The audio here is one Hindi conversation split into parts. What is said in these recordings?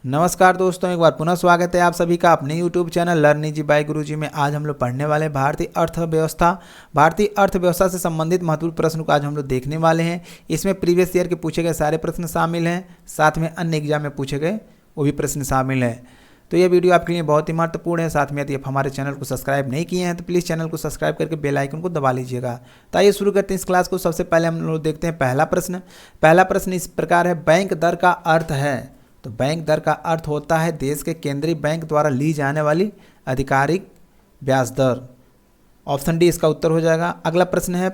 नमस्कार दोस्तों, एक बार पुनः स्वागत है आप सभी का अपने YouTube channel learn easy by Guruji में। आज हम लोग पढ़ने वाले हैं भारतीय अर्थव्यवस्था से संबंधित महत्वपूर्ण प्रश्न को आज हम लोग देखने वाले हैं। इसमें प्रीवियस ईयर के पूछे गए सारे प्रश्न शामिल हैं, साथ में अन्य एग्जाम में पूछे गए वो भी प्रश्न शामिल हैं। तो ये वीडियो आपके लिए बहुत ही महत्वपूर्ण है। साथ में यदि आप हमारे चैनल को सब्सक्राइब नहीं किए हैं तो प्लीज़ चैनल को सब्सक्राइब करके बेल आइकन को दबा लीजिएगा। तो आइए शुरू करते हैं इस क्लास को। सबसे पहले हम लोग देखते हैं पहला प्रश्न इस प्रकार है, बैंक दर का अर्थ है। तो बैंक दर का अर्थ होता है देश के केंद्रीय बैंक द्वारा ली जाने वाली आधिकारिक ब्याज दर। ऑप्शन डी इसका उत्तर हो जाएगा। अगला प्रश्न है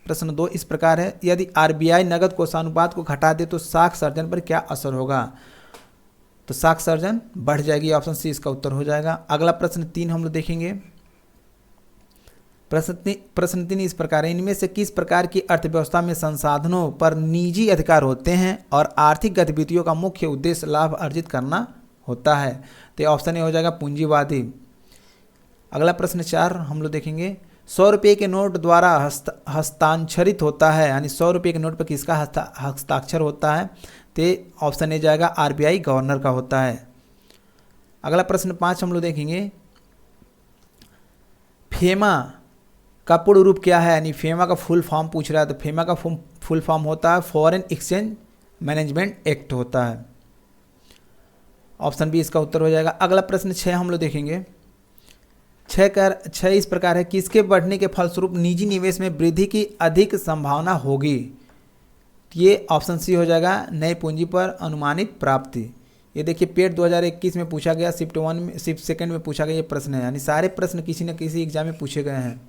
प्रश्न 2 इस प्रकार है, यदि आरबीआई नगद कोषानुपात को घटा दे तो साख सर्जन पर क्या असर होगा। तो साख सर्जन बढ़ जाएगी। ऑप्शन सी इसका उत्तर हो जाएगा। अगला प्रश्न 3 हम लोग देखेंगे। प्रश्न 3 इस प्रकार है, इनमें से किस प्रकार की अर्थव्यवस्था में संसाधनों पर निजी अधिकार होते हैं और आर्थिक गतिविधियों का मुख्य उद्देश्य लाभ अर्जित करना होता है। तो ऑप्शन ए हो जाएगा पूंजीवादी। अगला प्रश्न 4 हम लोग देखेंगे, 100 रुपये के नोट द्वारा हस्ताक्षरित होता है, यानी 100 रुपये के नोट पर किसका हस्ताक्षर होता है। तो ऑप्शन ए जाएगा आरबीआई गवर्नर का होता है। अगला प्रश्न 5 हम लोग देखेंगे, फेमा का पूर्ण रूप क्या है, यानी फेमा का फुल फॉर्म पूछ रहा है। तो फेमा का फुल फॉर्म होता है फॉरेन एक्सचेंज मैनेजमेंट एक्ट होता है। ऑप्शन बी इसका उत्तर हो जाएगा। अगला प्रश्न 6 हम लोग देखेंगे। 6 इस प्रकार है, किसके बढ़ने के फलस्वरूप निजी निवेश में वृद्धि की अधिक संभावना होगी। ये ऑप्शन सी हो जाएगा नई पूंजी पर अनुमानित प्राप्ति। ये देखिए पेट 2021 में पूछा गया, शिफ्ट सेकंड में पूछा गया ये प्रश्न है, यानी सारे प्रश्न किसी न किसी एग्जाम में पूछे गए हैं।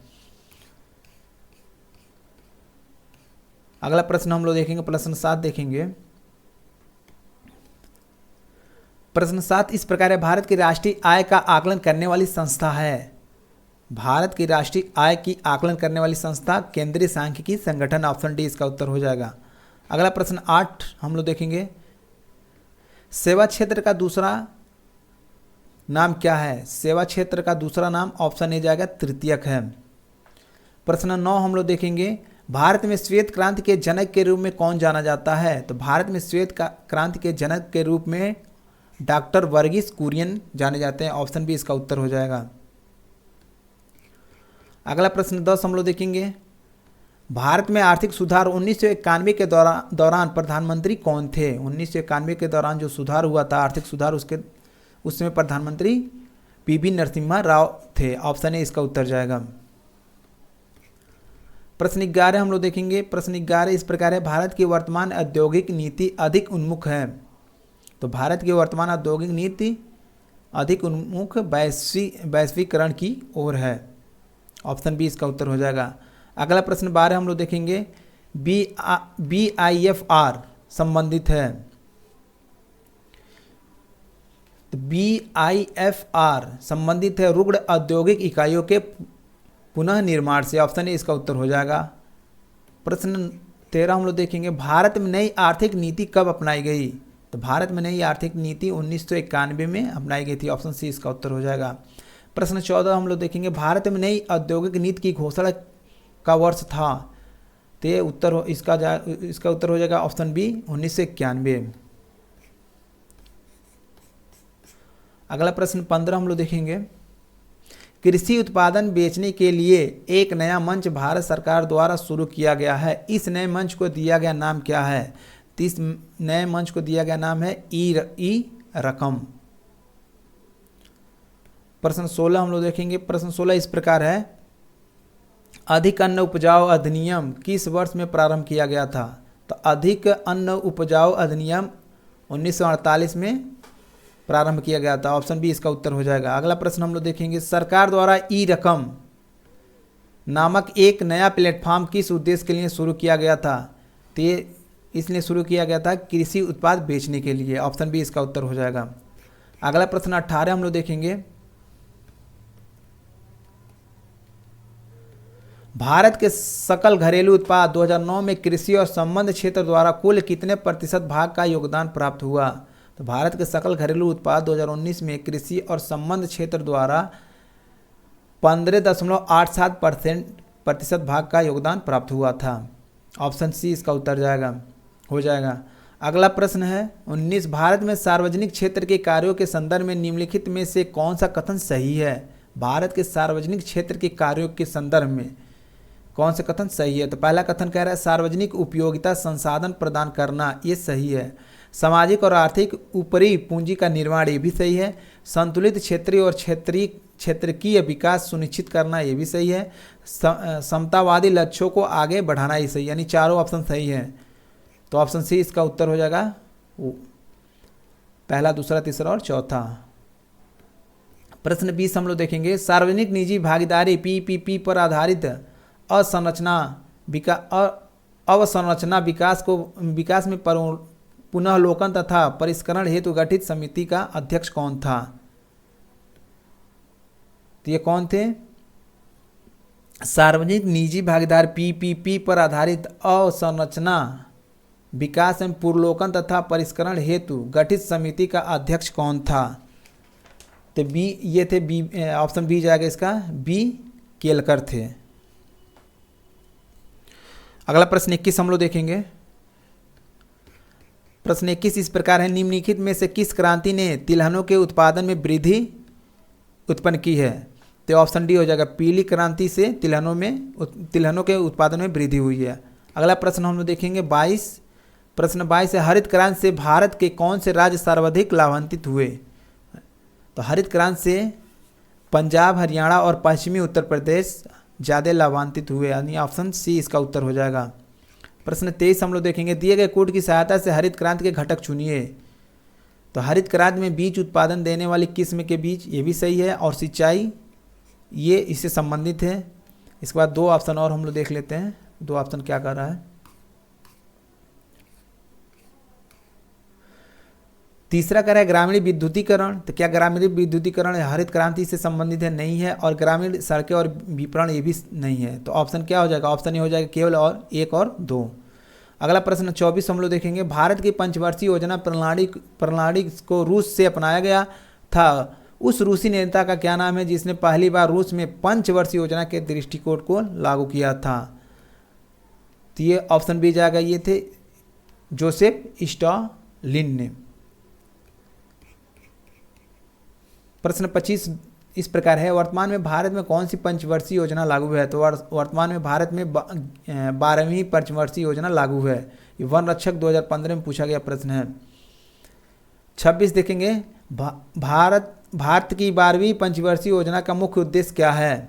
अगला प्रश्न हम लोग देखेंगे, प्रश्न 7 देखेंगे। प्रश्न 7 इस प्रकार है, भारत की राष्ट्रीय आय का आकलन करने वाली संस्था है। भारत की राष्ट्रीय आय की आकलन करने वाली संस्था केंद्रीय सांख्यिकी संगठन। ऑप्शन डी इसका उत्तर हो जाएगा। अगला प्रश्न 8 हम लोग देखेंगे, सेवा क्षेत्र का दूसरा नाम क्या है। सेवा क्षेत्र का दूसरा नाम ऑप्शन ए जाएगा तृतीयक है। प्रश्न 9 हम लोग देखेंगे, भारत में श्वेत क्रांति के जनक के रूप में कौन जाना जाता है। तो भारत में श्वेत क्रांति के जनक के रूप में डॉक्टर वर्गीस कुरियन जाने जाते हैं। ऑप्शन बी इसका उत्तर हो जाएगा। अगला प्रश्न 10 हम लोग देखेंगे, भारत में आर्थिक सुधार 1991 के दौरान प्रधानमंत्री कौन थे। 1991 के दौरान जो सुधार हुआ था, आर्थिक सुधार, उस समय प्रधानमंत्री पीवी नरसिम्हा राव थे। ऑप्शन ए इसका उत्तर जाएगा। प्रश्न 11 हम लोग देखेंगे। प्रश्न 11 इस प्रकार है, भारत की वर्तमान औद्योगिक नीति अधिक उन्मुख है। तो भारत की वर्तमान औद्योगिक नीति अधिक उन्मुख वैश्वीकरण की ओर है। ऑप्शन बी इसका उत्तर हो जाएगा। अगला प्रश्न 12 हम लोग देखेंगे, BIFR संबंधित है। तो BIFR संबंधित है रुग्ण औद्योगिक इकाइयों के पुनः निर्माण से। ऑप्शन ए इसका उत्तर हो जाएगा। प्रश्न 13 हम लोग देखेंगे, भारत में नई आर्थिक नीति कब अपनाई गई। तो भारत में नई आर्थिक नीति 1991 में अपनाई गई थी। ऑप्शन सी इसका उत्तर हो जाएगा। प्रश्न 14 हम लोग देखेंगे, भारत में नई औद्योगिक नीति की घोषणा का वर्ष था। तो ये इसका उत्तर हो जाएगा ऑप्शन बी 1991। अगला प्रश्न 15 हम लोग देखेंगे, कृषि उत्पादन बेचने के लिए एक नया मंच भारत सरकार द्वारा शुरू किया गया है। इस नए मंच को दिया गया नाम क्या है। तो इस नए मंच को दिया गया नाम है ई रकम। प्रश्न 16 हम लोग देखेंगे। प्रश्न 16 इस प्रकार है, अधिक अन्न उपजाऊ अधिनियम किस वर्ष में प्रारंभ किया गया था। तो अधिक अन्न उपजाऊ अधिनियम 1948 में प्रारंभ किया गया था। ऑप्शन बी इसका उत्तर हो जाएगा। अगला प्रश्न हम लोग देखेंगे, सरकार द्वारा ई रकम नामक एक नया प्लेटफॉर्म किस उद्देश्य के लिए शुरू किया गया था। तो ये इसलिए शुरू किया गया था कृषि उत्पाद बेचने के लिए। ऑप्शन बी इसका उत्तर हो जाएगा। अगला प्रश्न 18 हम लोग देखेंगे, भारत के सकल घरेलू उत्पाद 2009 में कृषि और संबंध क्षेत्र द्वारा कुल कितने प्रतिशत भाग का योगदान प्राप्त हुआ। तो भारत के सकल घरेलू उत्पाद 2019 में कृषि और संबंध क्षेत्र द्वारा 15.87% भाग का योगदान प्राप्त हुआ था। ऑप्शन सी इसका उत्तर हो जाएगा। अगला प्रश्न है 19, भारत में सार्वजनिक क्षेत्र के कार्यों के संदर्भ में निम्नलिखित में से कौन सा कथन सही है। भारत के सार्वजनिक क्षेत्र के कार्यों के संदर्भ में कौन सा कथन सही है। तो पहला कथन कह रहा है सार्वजनिक उपयोगिता संसाधन प्रदान करना, ये सही है। सामाजिक और आर्थिक ऊपरी पूंजी का निर्माण, ये भी सही है। संतुलित क्षेत्रीय और क्षेत्रीय विकास सुनिश्चित करना, ये भी सही है। समतावादी लक्ष्यों को आगे बढ़ाना, ये सही, यानी चारों ऑप्शन सही है। तो ऑप्शन सी इसका उत्तर हो जाएगा, पहला, दूसरा, तीसरा और चौथा। प्रश्न 20 हम लोग देखेंगे, सार्वजनिक निजी भागीदारी पीपीपी पर आधारित अवसंरचना विकास में पुनःलोकन तथा परिष्करण हेतु गठित समिति का अध्यक्ष कौन था। तो ये कौन थे, सार्वजनिक निजी भागीदार पीपीपी पर आधारित अवसंरचना विकास एवं पुनर्लोकन तथा परिष्करण हेतु गठित समिति का अध्यक्ष कौन था। तो बी, ये थे बी, ऑप्शन बी जाएगा इसका, बी केलकर थे। अगला प्रश्न 21 हम लोग देखेंगे। प्रश्न 21 इस प्रकार है, निम्नलिखित में से किस क्रांति ने तिलहनों के उत्पादन में वृद्धि उत्पन्न की है। तो ऑप्शन डी हो जाएगा, पीली क्रांति से तिलहनों के उत्पादन में वृद्धि हुई है। अगला प्रश्न हम लोग देखेंगे 22। प्रश्न 22 है, हरित क्रांति से भारत के कौन से राज्य सर्वाधिक लाभान्वित हुए। तो हरित क्रांति से पंजाब, हरियाणा और पश्चिमी उत्तर प्रदेश ज़्यादा लाभान्वित हुए, यानी ऑप्शन सी इसका उत्तर हो जाएगा। प्रश्न 23 हम लोग देखेंगे, दिए गए कोड की सहायता से हरित क्रांति के घटक चुनिए। तो हरित क्रांति में बीज उत्पादन देने वाली किस्म के बीज, ये भी सही है, और सिंचाई ये इससे संबंधित है। इसके बाद 2 ऑप्शन और हम लोग देख लेते हैं, 2 ऑप्शन क्या कर रहा है। तीसरा कह रहा है ग्रामीण विद्युतीकरण। तो क्या ग्रामीण विद्युतीकरण हरित क्रांति से संबंधित है, नहीं है। और ग्रामीण सड़कें और विपणन, ये भी नहीं है। तो ऑप्शन क्या हो जाएगा, ऑप्शन ये हो जाएगा केवल और 1 और 2। अगला प्रश्न 24 हम लोग देखेंगे, भारत की पंचवर्षीय योजना प्रणाली को रूस से अपनाया गया था, उस रूसी नेता का क्या नाम है जिसने पहली बार रूस में पंचवर्षीय योजना के दृष्टिकोण को लागू किया था। तो ये ऑप्शन बी जाएगा, ये थे जोसेफ स्टालिन ने। प्रश्न 25 इस प्रकार है, वर्तमान में भारत में कौन सी पंचवर्षीय योजना लागू है। तो वर्तमान में भारत में 12वीं पंचवर्षीय योजना लागू है। ये वन रक्षक 2015 में पूछा गया प्रश्न है। 26 देखेंगे, भारत की 12वीं पंचवर्षीय योजना का मुख्य उद्देश्य क्या है।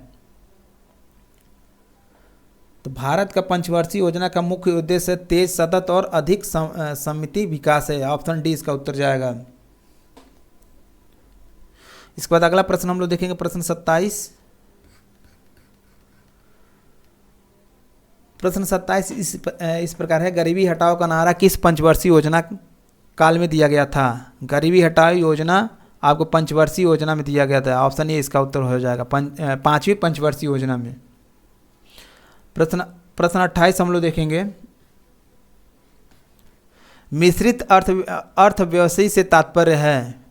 तो भारत का पंचवर्षीय योजना का मुख्य उद्देश्य तेज, सतत और अधिक समिति विकास है। ऑप्शन डी इसका उत्तर जाएगा। इसके बाद अगला प्रश्न हम लोग देखेंगे, प्रश्न 27। प्रश्न 27 इस प्रकार है, गरीबी हटाओ का नारा किस पंचवर्षीय योजना काल में दिया गया था। गरीबी हटाओ योजना आपको पंचवर्षीय योजना में दिया गया था। ऑप्शन ए इसका उत्तर हो जाएगा, 5वीं पंचवर्षीय योजना में। प्रश्न 28 हम लोग देखेंगे, मिश्रित अर्थव्यवस्था से तात्पर्य है।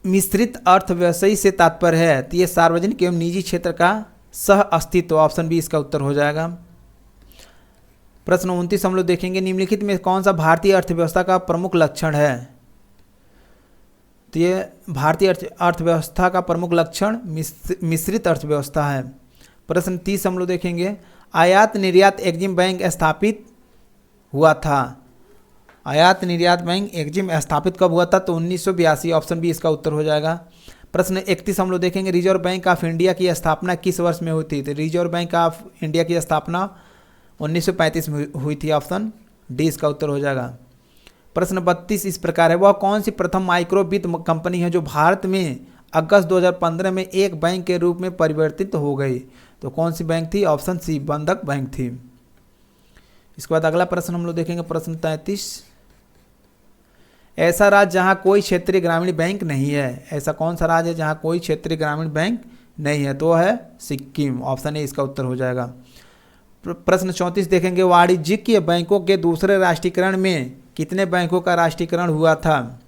मिश्रित अर्थव्यवस्था से तात्पर्य है, तो ये सार्वजनिक एवं निजी क्षेत्र का सह अस्तित्व। ऑप्शन बी इसका उत्तर हो जाएगा। प्रश्न 29 हम लोग देखेंगे, निम्नलिखित में कौन सा भारतीय अर्थव्यवस्था का प्रमुख लक्षण है। तो ये भारतीय अर्थव्यवस्था का प्रमुख लक्षण मिश्रित अर्थव्यवस्था है। प्रश्न 30 हम लोग देखेंगे, आयात निर्यात एग्जिम बैंक स्थापित हुआ था। आयात निर्यात बैंक एग्जिम स्थापित कब हुआ था। तो 1982। ऑप्शन बी इसका उत्तर हो जाएगा। प्रश्न 31 हम लोग देखेंगे, रिजर्व बैंक ऑफ इंडिया की स्थापना किस वर्ष में हुई थी। तो रिजर्व बैंक ऑफ इंडिया की स्थापना 1935 में हुई थी। ऑप्शन डी इसका उत्तर हो जाएगा। प्रश्न 32 इस प्रकार है, वह कौन सी प्रथम माइक्रो वित्त कंपनी है जो भारत में अगस्त 2015 में एक बैंक के रूप में परिवर्तित हो गई। तो कौन सी बैंक थी। ऑप्शन सी बंधक बैंक थी। इसके बाद अगला प्रश्न हम लोग देखेंगे, प्रश्न 33। ऐसा राज्य जहां कोई क्षेत्रीय ग्रामीण बैंक नहीं है। ऐसा कौन सा राज्य है जहां कोई क्षेत्रीय ग्रामीण बैंक नहीं है। तो है सिक्किम। ऑप्शन ए इसका उत्तर हो जाएगा। प्रश्न 34 देखेंगे, वाणिज्यिक बैंकों के दूसरे राष्ट्रीयकरण में कितने बैंकों का राष्ट्रीयकरण हुआ था।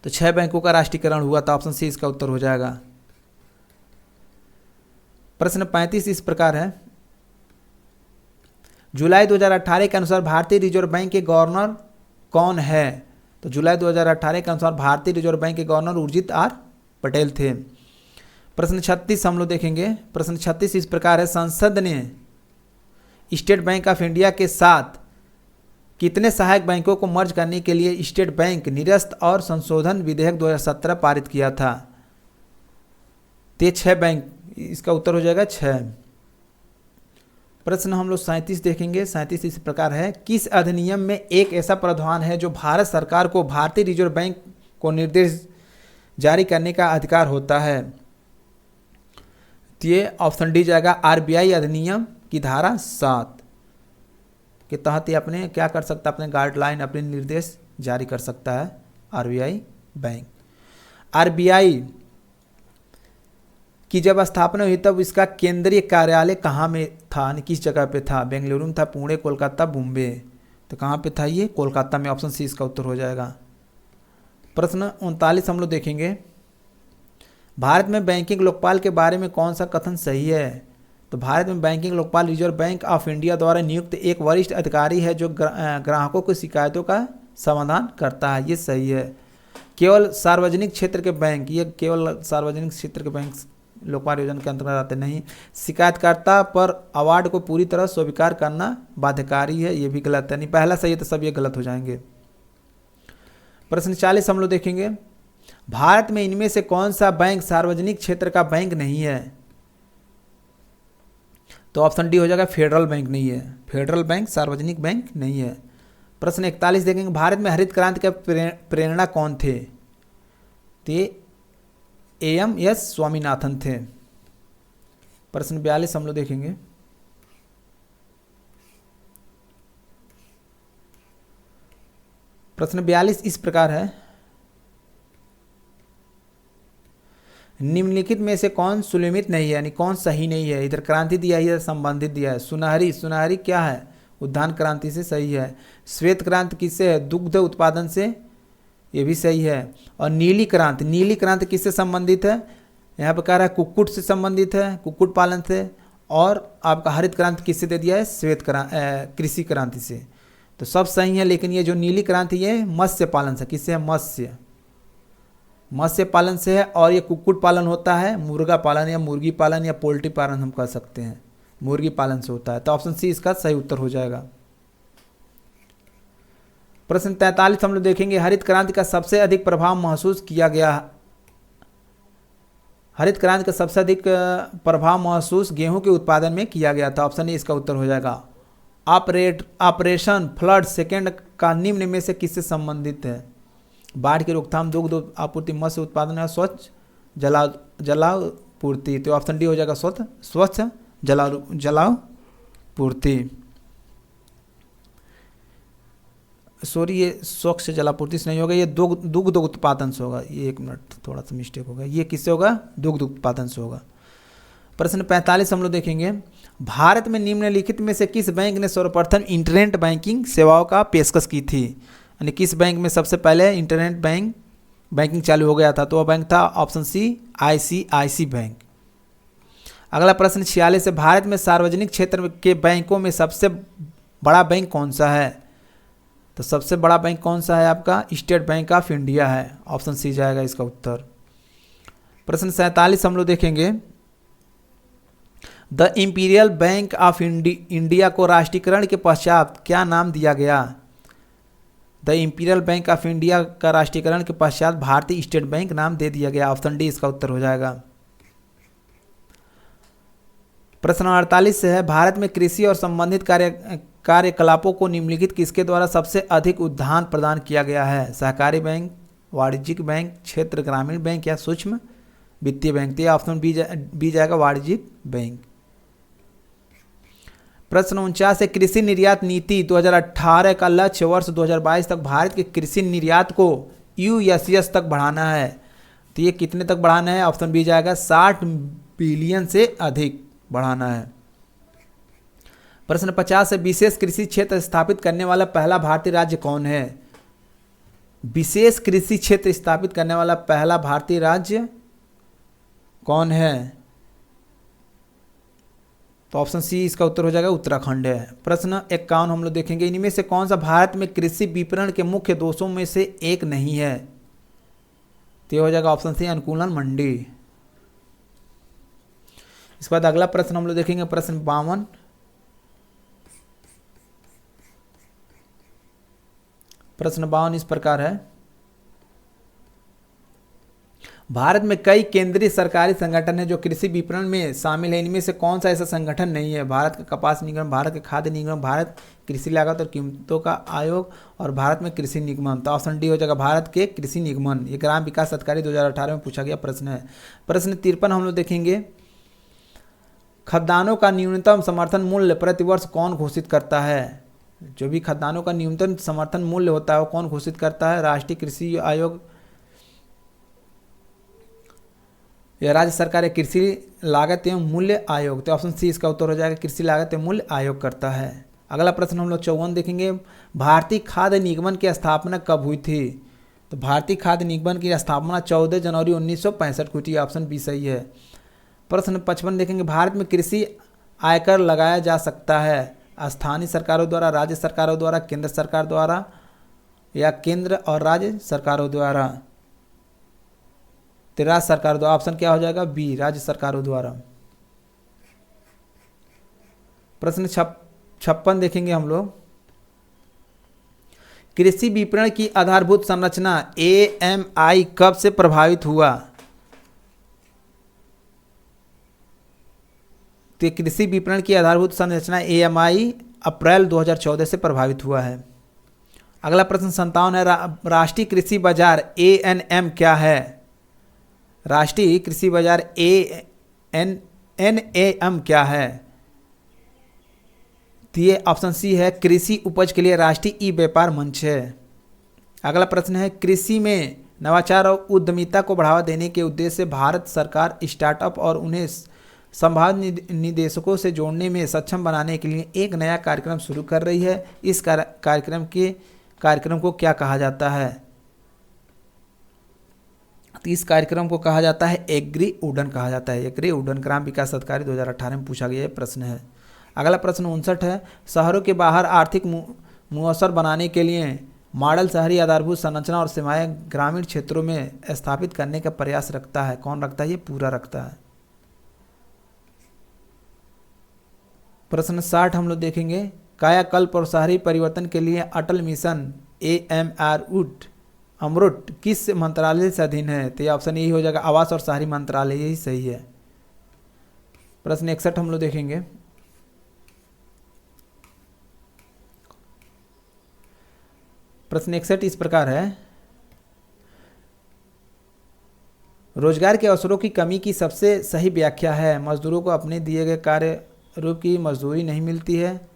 तो 6 बैंकों का राष्ट्रीयकरण हुआ था। ऑप्शन सी इसका उत्तर हो जाएगा। प्रश्न 35 इस प्रकार है, जुलाई 2018 के अनुसार भारतीय रिजर्व बैंक के गवर्नर कौन है? तो जुलाई 2018 के अनुसार भारतीय रिजर्व बैंक के गवर्नर उर्जित आर पटेल थे। प्रश्न 36 हम लोग देखेंगे। प्रश्न 36 इस प्रकार है, संसद ने स्टेट बैंक ऑफ इंडिया के साथ कितने सहायक बैंकों को मर्ज करने के लिए स्टेट बैंक निरस्त और संशोधन विधेयक 2017 पारित किया था? तो 6 बैंक, इसका उत्तर हो जाएगा 6। प्रश्न हम लोग 37 देखेंगे। 37 इस प्रकार है, किस अधिनियम में एक ऐसा प्रावधान है जो भारत सरकार को भारतीय रिजर्व बैंक को निर्देश जारी करने का अधिकार होता है? तो ये ऑप्शन डी जाएगा, आरबीआई अधिनियम की धारा 7 के तहत ये अपने क्या कर सकता है, अपने गाइडलाइन, अपने निर्देश जारी कर सकता है आरबीआई बैंक। आरबीआई की जब स्थापना हुई तब इसका केंद्रीय कार्यालय कहाँ में था, किस जगह पे था? बेंगलुरु में था, पुणे, कोलकाता, बॉम्बे। तो कहाँ पे था ये? कोलकाता में। ऑप्शन सी इसका उत्तर हो जाएगा। प्रश्न 39 हम लोग देखेंगे, भारत में बैंकिंग लोकपाल के बारे में कौन सा कथन सही है? तो भारत में banking Lokpal reserve bank of India द्वारा नियुक्त एक वरिष्ठ अधिकारी है जो ग्राहकों की शिकायतों का समाधान करता है। ये सही है। केवल सार्वजनिक क्षेत्र के बैंक, ये केवल सार्वजनिक क्षेत्र के बैंक लोकपाल योजना के अंतर्गत आते नहीं। शिकायतकर्ता पर अवार्ड को पूरी तरह स्वीकार करना बाध्यकारी है, ये भी गलत है। नहीं, पहला सही है तो सब ये गलत हो जाएंगे। प्रश्न 40 हम लोग देखेंगे, भारत में इनमें से कौन सा बैंक सार्वजनिक क्षेत्र का बैंक नहीं है? तो ऑप्शन डी हो जाएगा, फेडरल बैंक नहीं है। फेडरल बैंक सार्वजनिक बैंक नहीं है। प्रश्न 41 देखेंगे, भारत में हरित क्रांति का प्रेरणा कौन थे? तो AM.S. स्वामीनाथन थे। प्रश्न 42 हम लोग देखेंगे, प्रश्न 42 इस प्रकार है, निम्नलिखित में से कौन सुनिश्चित नहीं है, यानी कौन सही नहीं है? इधर क्रांति दिया है, इधर संबंधित दिया है। सुनहरी, सुनहरी क्या है? उद्यान क्रांति से, सही है। श्वेत क्रांति किससे है? दुग्ध उत्पादन से, ये भी सही है। और नीली क्रांति, नीली क्रांति किससे संबंधित है? यहाँ पर कह रहा है कुक्कुट से संबंधित है, कुक्कुट पालन से। और आपका हरित क्रांति किससे दे दिया है? श्वेत कृषि क्रांति से। तो सब सही है, लेकिन ये जो नीली क्रांति ये मत्स्य पालन से, किससे है? मत्स्य पालन से है। और ये कुक्कुट पालन होता है, मुर्गा पालन या मुर्गी पालन या पोल्ट्री पालन हम कह सकते हैं, मुर्गी पालन से होता है। तो ऑप्शन सी इसका सही उत्तर हो जाएगा। प्रश्न 43 हम लोग देखेंगे, हरित क्रांति का सबसे अधिक प्रभाव महसूस किया गया, हरित क्रांति का सबसे अधिक प्रभाव महसूस गेहूं के उत्पादन में किया गया था। ऑप्शन ए इसका उत्तर हो जाएगा। ऑपरेशन फ्लड सेकेंड का निम्न में से किससे संबंधित है? बाढ़ की रोकथाम, दुग्ध आपूर्ति, मत्स्य उत्पादन या स्वच्छ जलापूर्ति। तो ऑप्शन डी हो जाएगा, स्वच्छ जलापूर्ति। सॉरी, ये स्वच्छ जलापूर्ति से नहीं होगा, ये दुग्ध उत्पादन से होगा। ये एक मिनट, थोड़ा सा मिस्टेक होगा। ये किससे होगा? दुग्ध उत्पादन से होगा। प्रश्न 45 हम लोग देखेंगे, भारत में निम्नलिखित में से किस बैंक ने सर्वप्रथम इंटरनेट बैंकिंग सेवाओं का पेशकश की थी? यानी किस बैंक में सबसे पहले इंटरनेट बैंकिंग चालू हो गया था? तो वह बैंक था ऑप्शन सी, ICICI बैंक। अगला प्रश्न 46 है, भारत में सार्वजनिक क्षेत्र के बैंकों में सबसे बड़ा बैंक कौन सा है? तो सबसे बड़ा बैंक कौन सा है आपका? स्टेट बैंक ऑफ इंडिया है। ऑप्शन सी जाएगा इसका उत्तर। प्रश्न 47 हम लोग देखेंगे, the imperial bank of India को राष्ट्रीयकरण के पश्चात क्या नाम दिया गया? The imperial bank of India का राष्ट्रीयकरण के पश्चात भारतीय स्टेट बैंक नाम दे दिया गया। ऑप्शन डी इसका उत्तर हो जाएगा। प्रश्न 48 है, भारत में कृषि और संबंधित कार्यकलापों को निम्नलिखित किसके द्वारा सबसे अधिक उद्यान प्रदान किया गया है? सहकारी बैंक, वाणिज्यिक बैंक, क्षेत्र ग्रामीण बैंक या सूक्ष्म वित्तीय बैंक। तो ऑप्शन बी जाएगा, वाणिज्यिक बैंक। प्रश्न 49 है, कृषि निर्यात नीति 2018 का लक्ष्य वर्ष 2022 तक भारत के कृषि निर्यात को US तक बढ़ाना है। तो ये कितने तक बढ़ाना है? ऑप्शन बी जाएगा, 60 बिलियन से अधिक बढ़ाना है। प्रश्न 50 है, विशेष कृषि क्षेत्र स्थापित करने वाला पहला भारतीय राज्य कौन है? विशेष कृषि क्षेत्र स्थापित करने वाला पहला भारतीय राज्य कौन है? तो ऑप्शन सी इसका उत्तर हो जाएगा उत्तराखंड है। प्रश्न 51 हम लोग देखेंगे, इनमें से कौन सा भारत में कृषि विपणन के मुख्य दोषों में से एक नहीं है? तो ये हो जाएगा ऑप्शन सी अनुकूलन मंडी। इसके बाद अगला प्रश्न हम लोग देखेंगे, प्रश्न 52। प्रश्न 52 इस प्रकार है, भारत में कई केंद्रीय सरकारी संगठन है जो कृषि विपणन में शामिल है, इनमें से कौन सा ऐसा संगठन नहीं है? भारत का कपास निगम, भारत के खाद्य निगम, भारत कृषि लागत और कीमतों का आयोग और भारत में कृषि निगमन। तो ऑप्शन डी हो जाएगा भारत के कृषि निगमन। ये ग्राम विकास अधिकारी 2018 में पूछा गया प्रश्न है। प्रश्न 53 हम लोग देखेंगे, खाद्यान्नों का न्यूनतम समर्थन मूल्य प्रतिवर्ष कौन घोषित करता है? जो भी खाद्यान्नों का न्यूनतम समर्थन मूल्य होता है वो कौन घोषित करता है? राष्ट्रीय कृषि आयोग या राज्य सरकार या कृषि लागत एवं मूल्य आयोग। तो ऑप्शन सी इसका उत्तर हो जाएगा कृषि लागत एवं मूल्य आयोग करता है। अगला प्रश्न हम लोग 54 देखेंगे, भारतीय खाद्य निगमन की स्थापना कब हुई थी? तो भारतीय खाद्य निगमन की स्थापना 14 जनवरी 1965 को हुई। ऑप्शन बी सही है। प्रश्न 55 देखेंगे, भारत में कृषि आयकर लगाया जा सकता है स्थानीय सरकारों द्वारा, राज्य सरकारों द्वारा, केंद्र सरकार द्वारा या केंद्र और राज्य सरकारों द्वारा? तो राज्य सरकार द्वारा। ऑप्शन क्या हो जाएगा? बी राज्य सरकारों द्वारा। प्रश्न 56 देखेंगे हम लोग, कृषि विपणन की आधारभूत संरचना AMI कब से प्रभावित हुआ? तो कृषि विपणन की आधारभूत संरचना AMI अप्रैल 2014 से प्रभावित हुआ है। अगला प्रश्न 57 है, राष्ट्रीय कृषि बाजार ANM क्या है? राष्ट्रीय कृषि बाजार NAM क्या है? तो ये ऑप्शन सी है कृषि उपज के लिए राष्ट्रीय ई व्यापार मंच है। अगला प्रश्न है, कृषि में नवाचार और उद्यमिता को बढ़ावा देने के उद्देश्य से भारत सरकार स्टार्टअप और उन्हें संभावित निवेशकों से जोड़ने में सक्षम बनाने के लिए एक नया कार्यक्रम शुरू कर रही है। इस कार्यक्रम को क्या कहा जाता है? तो इस कार्यक्रम को कहा जाता है एग्री उडन कहा जाता है। एग्री उडन ग्राम विकास अधिकारी 2018 में पूछा गया प्रश्न है। अगला प्रश्न 59 है, शहरों के बाहर आर्थिक मुअस्सर बनाने के लिए मॉडल शहरी आधारभूत संरचना और सेवाएं ग्रामीण क्षेत्रों में स्थापित करने का प्रयास रखता है। कौन रखता है? ये पूरा रखता है। प्रश्न 60 हम लोग देखेंगे, कायाकल्प और शहरी परिवर्तन के लिए अटल मिशन अमृत किस मंत्रालय से अधीन है? तो ये ऑप्शन यही हो जाएगा आवास और शहरी मंत्रालय, यही सही है। प्रश्न 61 हम लोग देखेंगे, प्रश्न 61 इस प्रकार है, रोजगार के अवसरों की कमी की सबसे सही व्याख्या है? मजदूरों को अपने दिए गए कार्य रूप की मजदूरी नहीं मिलती है।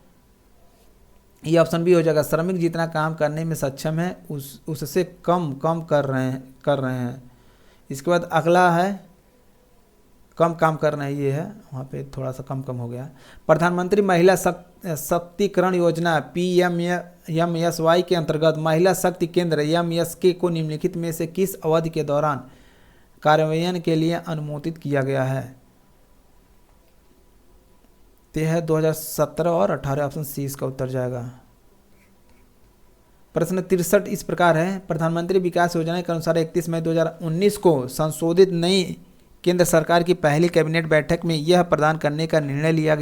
ये ऑप्शन भी हो जाएगा श्रमिक जितना काम करने में सक्षम है उससे कम कर रहे हैं। इसके बाद अगला है कम काम कर रहे हैं, ये है वहाँ पे थोड़ा सा कम हो गया। प्रधानमंत्री महिला शक्तिकरण योजना PMSY के अंतर्गत महिला शक्ति केंद्र MSK को निम्नलिखित में से किस अवधि के दौरान कार्यान्वयन के लिए अनुमोदित किया गया है? तो है 2017 और 18। ऑप्शन सी इसका उत्तर जाएगा। प्रश्न 63 इस प्रकार है, प्रधानमंत्री विकास योजना के अनुसार 31 मई 2019 को संशोधित नई केंद्र सरकार की पहली कैबिनेट बैठक में यह प्रदान करने का निर्णय लिया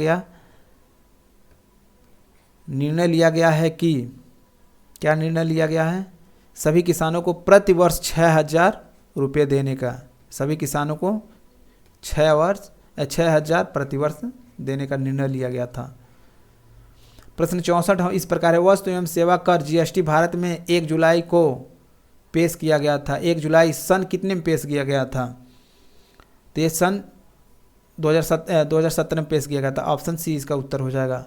गया है कि क्या निर्णय लिया गया है? सभी किसानों को प्रति वर्ष 6,000 रुपये देने का। सभी किसानों को 6,000 प्रति वर्ष देने का निर्णय लिया गया था। प्रश्न 64 इस प्रकार है, वस्तु एवं सेवा कर GST भारत में 1 जुलाई को पेश किया गया था। 1 जुलाई सन कितने में पेश किया गया था? तो ये सन 2017 में पेश किया गया था। ऑप्शन सी इसका उत्तर हो जाएगा।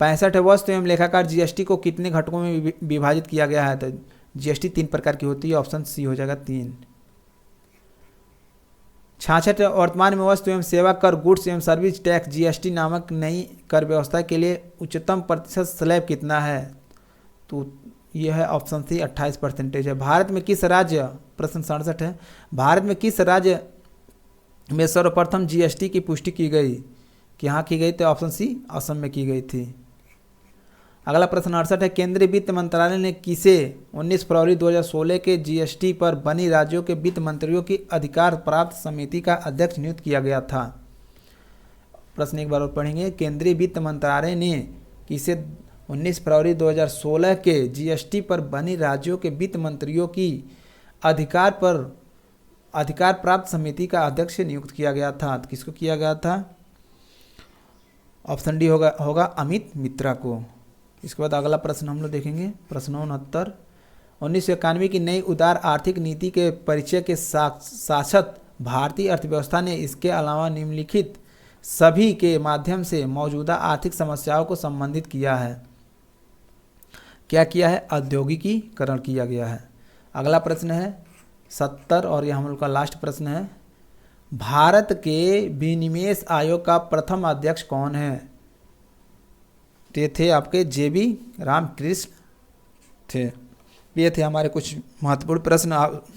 65 है, वस्तु एवं लेखाकार GST को कितने घटकों में विभाजित किया गया है? तो GST 3 प्रकार की होती है। ऑप्शन सी हो जाएगा 3। 66 वर्तमान में वस्तु एवं सेवा कर गुड्स एवं सर्विस टैक्स GST नामक नई कर व्यवस्था के लिए उच्चतम प्रतिशत स्लैब कितना है? तो यह है ऑप्शन सी 28% है। भारत में किस राज्य, प्रश्न 67 है, भारत में किस राज्य में सर्वप्रथम GST की पुष्टि की गई? कहाँ की गई थी? ऑप्शन सी असम में की गई थी। अगला प्रश्न 68 है, केंद्रीय वित्त मंत्रालय ने किसे 19 फरवरी 2016 के जीएसटी पर बनी राज्यों के वित्त मंत्रियों की अधिकार प्राप्त समिति का अध्यक्ष नियुक्त किया गया था? प्रश्न एक बार और पढ़ेंगे। केंद्रीय वित्त मंत्रालय ने किसे 19 फरवरी 2016 के जीएसटी पर बनी राज्यों के वित्त मंत्रियों की अधिकार प्राप्त समिति का अध्यक्ष नियुक्त किया गया था? तो किसको किया गया था? ऑप्शन डी होगा अमित मित्रा को। इसके बाद अगला प्रश्न हम लोग देखेंगे, प्रश्न 69। 1991 की नई उदार आर्थिक नीति के परिचय के साक्षात भारतीय अर्थव्यवस्था ने इसके अलावा निम्नलिखित सभी के माध्यम से मौजूदा आर्थिक समस्याओं को संबोधित किया है। क्या किया है? औद्योगिकीकरण किया गया है। अगला प्रश्न है 70 और यह हम लोग का लास्ट प्रश्न है, भारत के विनिवेश आयोग का प्रथम अध्यक्ष कौन है? ये थे आपके जेबी रामकृष्ण थे। ये थे हमारे कुछ महत्वपूर्ण प्रश्न।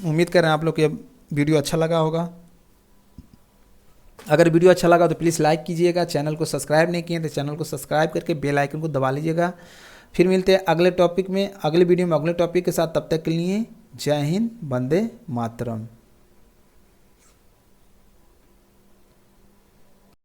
उम्मीद कर रहे हैं आप लोग को ये वीडियो अच्छा लगा होगा। अगर वीडियो अच्छा लगा तो प्लीज़ लाइक कीजिएगा। चैनल को सब्सक्राइब नहीं किए तो चैनल को सब्सक्राइब करके बेल आइकन को दबा लीजिएगा। फिर मिलते हैं अगले टॉपिक में, अगले वीडियो में अगले टॉपिक के साथ। तब तक के लिए जय हिंद, वंदे मातरम।